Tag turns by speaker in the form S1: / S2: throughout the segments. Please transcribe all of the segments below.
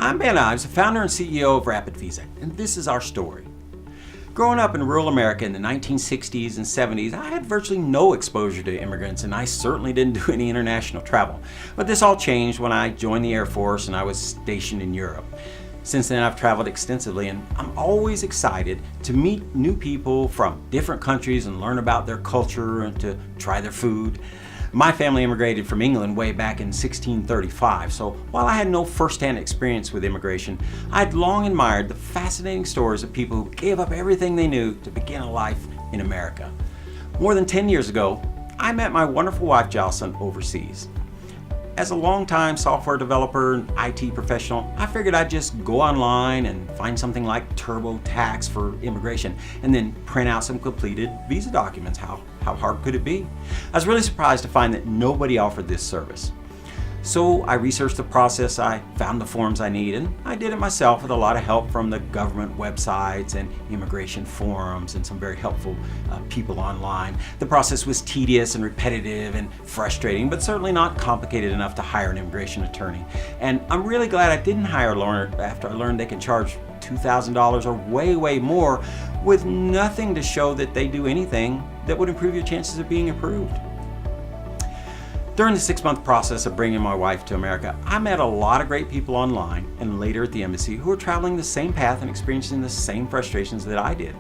S1: I'm Ben Ives, the founder and CEO of RapidVisa, and this is our story. Growing up in rural America in the 1960s and 70s, I had virtually no exposure to immigrants, and I certainly didn't do any international travel. But this all changed when I joined the Air Force and I was stationed in Europe. Since then, I've traveled extensively, and I'm always excited to meet new people from different countries and learn about their culture and to try their food. My family immigrated from England way back in 1635, so while I had no first-hand experience with immigration, I'd long admired the fascinating stories of people who gave up everything they knew to begin a life in America. More than 10 years ago, I met my wonderful wife Jocelyn overseas. As a longtime software developer and IT professional, I figured I'd just go online and find something like TurboTax for immigration and then print out some completed visa documents. How hard could it be? I was really surprised to find that nobody offered this service. So I researched the process, I found the forms I need, and I did it myself with a lot of help from the government websites and immigration forums and some very helpful people online. The process was tedious and repetitive and frustrating, but certainly not complicated enough to hire an immigration attorney. And I'm really glad I didn't hire a lawyer after I learned they can charge $2,000 or way more with nothing to show that they do anything that would improve your chances of being approved. During the 6-month process of bringing my wife to America, I met a lot of great people online and later at the embassy who were traveling the same path and experiencing the same frustrations that I did.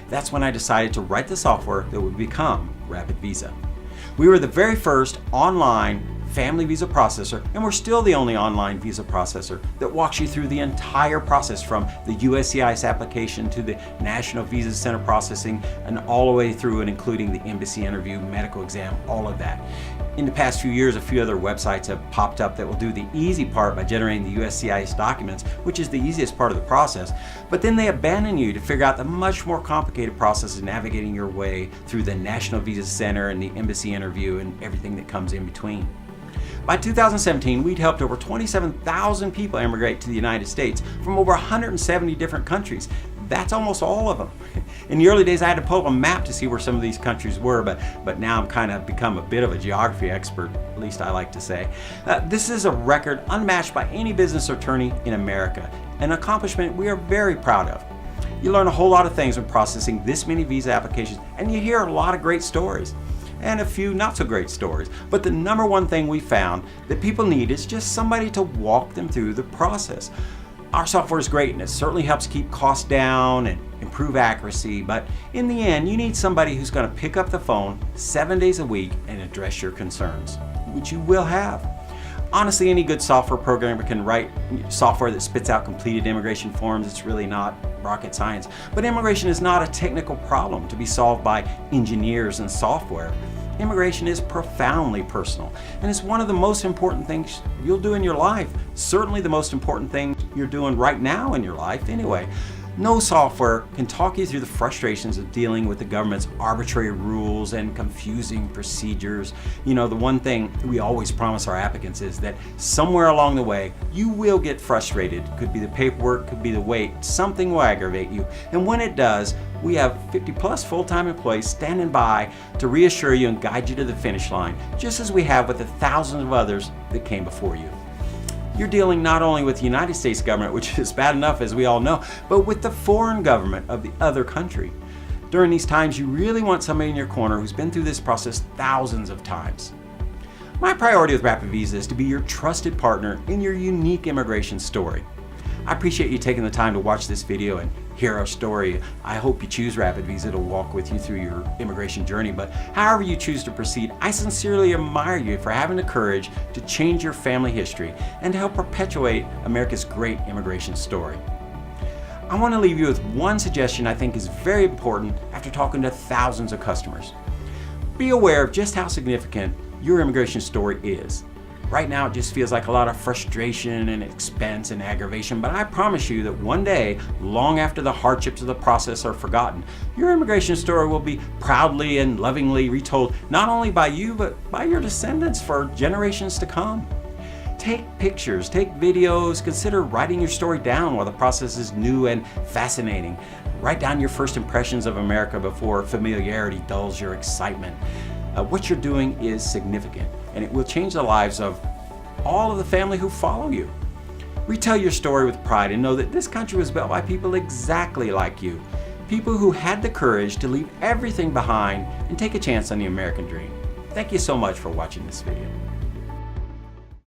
S1: That's when I decided to write the software that would become RapidVisa. We were the very first online family visa processor, and we're still the only online visa processor that walks you through the entire process from the USCIS application to the National Visa Center processing and all the way through and including the embassy interview, medical exam, all of that. In the past few years, a few other websites have popped up that will do the easy part by generating the USCIS documents, which is the easiest part of the process, but then they abandon you to figure out the much more complicated process of navigating your way through the National Visa Center and the embassy interview and everything that comes in between. By 2017, we'd helped over 27,000 people immigrate to the United States from over 170 different countries. That's almost all of them. In the early days, I had to pull up a map to see where some of these countries were, but now I'm kind of become a bit of a geography expert, at least I like to say. This is a record unmatched by any business attorney in America, an accomplishment we are very proud of. You learn a whole lot of things when processing this many visa applications, and you hear a lot of great stories. And a few not so great stories. But the number one thing we found that people need is just somebody to walk them through the process. Our software is great and it certainly helps keep costs down and improve accuracy, but in the end, you need somebody who's going to pick up the phone 7 days a week and address your concerns, which you will have. Honestly, any good software programmer can write software that spits out completed immigration forms. It's really not rocket science. But immigration is not a technical problem to be solved by engineers and software. Immigration is profoundly personal, and it's one of the most important things you'll do in your life. Certainly the most important thing you're doing right now in your life anyway. No software can talk you through the frustrations of dealing with the government's arbitrary rules and confusing procedures. You know, the one thing we always promise our applicants is that somewhere along the way, you will get frustrated. Could be the paperwork, could be the wait, something will aggravate you. And when it does, we have 50 plus full-time employees standing by to reassure you and guide you to the finish line, just as we have with the thousands of others that came before you. You're dealing not only with the United States government, which is bad enough as we all know, but with the foreign government of the other country. During these times, you really want somebody in your corner who's been through this process thousands of times. My priority with RapidVisa is to be your trusted partner in your unique immigration story. I appreciate you taking the time to watch this video and hear our story. I hope you choose RapidVisa to walk with you through your immigration journey, but however you choose to proceed, I sincerely admire you for having the courage to change your family history and to help perpetuate America's great immigration story. I want to leave you with one suggestion I think is very important after talking to thousands of customers. Be aware of just how significant your immigration story is. Right now it just feels like a lot of frustration and expense and aggravation, but I promise you that one day, long after the hardships of the process are forgotten, your immigration story will be proudly and lovingly retold not only by you, but by your descendants for generations to come. Take pictures, take videos, consider writing your story down while the process is new and fascinating. Write down your first impressions of America before familiarity dulls your excitement. What you're doing is significant, and it will change the lives of all of the family who follow you. Retell your story with pride and know that this country was built by people exactly like you. People who had the courage to leave everything behind and take a chance on the American dream. Thank you so much for watching this video.